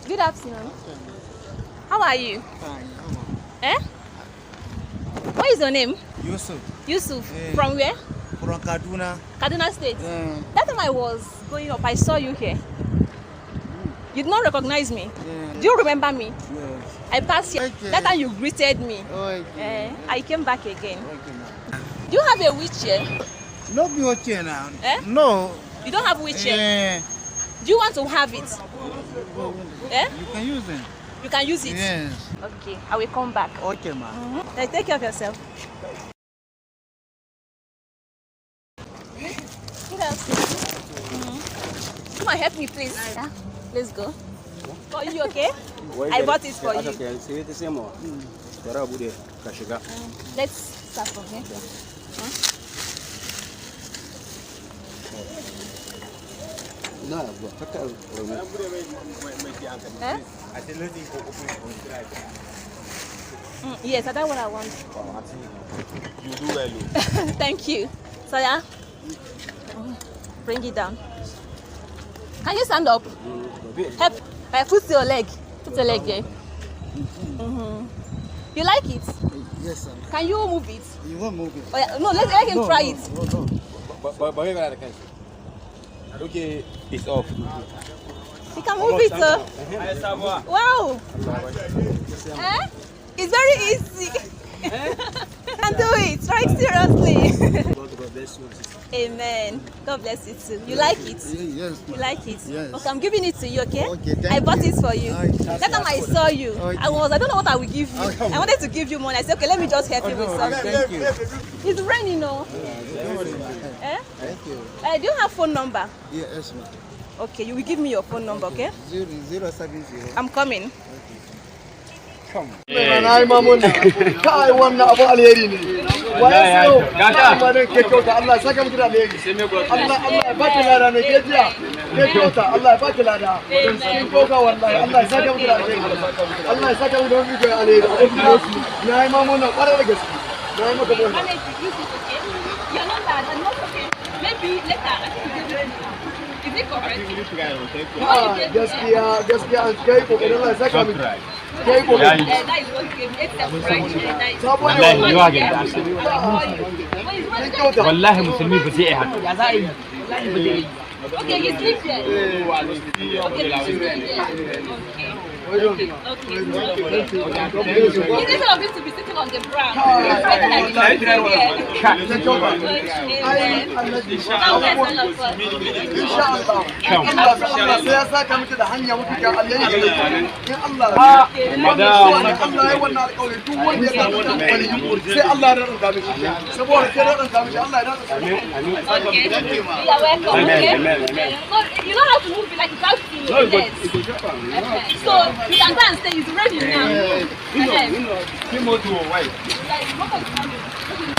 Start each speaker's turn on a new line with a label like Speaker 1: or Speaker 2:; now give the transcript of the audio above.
Speaker 1: Good afternoon. How are you?
Speaker 2: Fine.
Speaker 1: Eh? What is your name?
Speaker 2: Yusuf.
Speaker 1: Yusuf.
Speaker 2: Yeah.
Speaker 1: From where?
Speaker 2: From Kaduna.
Speaker 1: Kaduna State.
Speaker 2: Yeah.
Speaker 1: That time I was going up, I saw you here. You did not recognize me.
Speaker 2: Yeah.
Speaker 1: Do you remember me?
Speaker 2: Yes.
Speaker 1: I passed here.
Speaker 2: Okay.
Speaker 1: That time you greeted me.
Speaker 2: Okay.
Speaker 1: I came back again.
Speaker 2: Okay, now.
Speaker 1: Do you have a wheelchair?
Speaker 2: No be okay now.
Speaker 1: Eh?
Speaker 2: No.
Speaker 1: You don't have a wheelchair?
Speaker 2: Yeah.
Speaker 1: Do you want to have it? Eh?
Speaker 2: You can use it.
Speaker 1: You can use it?
Speaker 2: Yes.
Speaker 1: Okay, I will come back.
Speaker 2: Okay, ma.
Speaker 1: Take care of yourself. Good afternoon. Come and help me, please. Yeah. Let's go. Are you okay? I bought it for you. Let's start from here. Eh? Yes, that's what I want.
Speaker 3: You do well.
Speaker 1: Thank you. So yeah, bring it down. Can you stand up? Help. Put your leg. Put your leg there. You like it?
Speaker 2: Yes, sir.
Speaker 1: Can you move it?
Speaker 2: You won't move it.
Speaker 1: Oh, yeah. No, let him try it.
Speaker 2: No.
Speaker 3: Okay, it's off.
Speaker 1: You can move it, sir. Wow. Eh? It's very easy. And do it. Try it seriously. Amen. God bless you too. You like it?
Speaker 2: Yes.
Speaker 1: You like it?
Speaker 2: Yes.
Speaker 1: Okay, I'm giving it to you, okay?
Speaker 2: Okay, thank
Speaker 1: I bought
Speaker 2: you.
Speaker 1: it for you. That time I saw you,
Speaker 2: Okay.
Speaker 1: I don't know what I will give you. I wanted to give you money. I said, okay, let me just help you with something.
Speaker 2: Thank you.
Speaker 1: It's raining, no? Eh?
Speaker 2: Thank you.
Speaker 1: Do you have phone number?
Speaker 2: Yes, ma'am.
Speaker 1: Okay, you will give me your phone number, okay?
Speaker 2: 070.
Speaker 1: I'm coming.
Speaker 4: Na yi mamuna kai wannan abu alheri ne wani yau amma dan ke kyauta Allah ya saka miki da alheri Allah ya baki lada ne ke jiya ke kyauta Allah ya baki lada kin koka wallahi Allah ya saka miki da alheri Allah ya saka miki da alheri na yi mamuna kwarai da gaske na yi maka mamuna
Speaker 1: You're not bad, I'm not okay. Maybe later, I think you give it. Is it correct?
Speaker 4: gaskiya an kai kokarin Allah ya saka miki kai kokarin
Speaker 1: That is what you gave me. It's the French.
Speaker 4: wallahi
Speaker 5: yiwa ga da
Speaker 4: kin kyauta
Speaker 5: wallahi musulmi ba zai haka ya za a yi
Speaker 1: Okay, you sleep there. Okay, you sleep there. Okay. Instead of him to be sitting on the ground, it's better that you sit
Speaker 4: Allah sai ya saka miki da hanya mafi kyan alheri in Allah ya wannan alƙawari duk wanda ya samu alƙawari sai Allah ya rarraba mishi saboda sai rarraba mishi Allah ya rarraba mishi
Speaker 1: You are welcome. Okay? You don't have to move it like it's out to your legs. So you can go and stay. It's ready now.
Speaker 3: Him or to a wife.
Speaker 1: Like,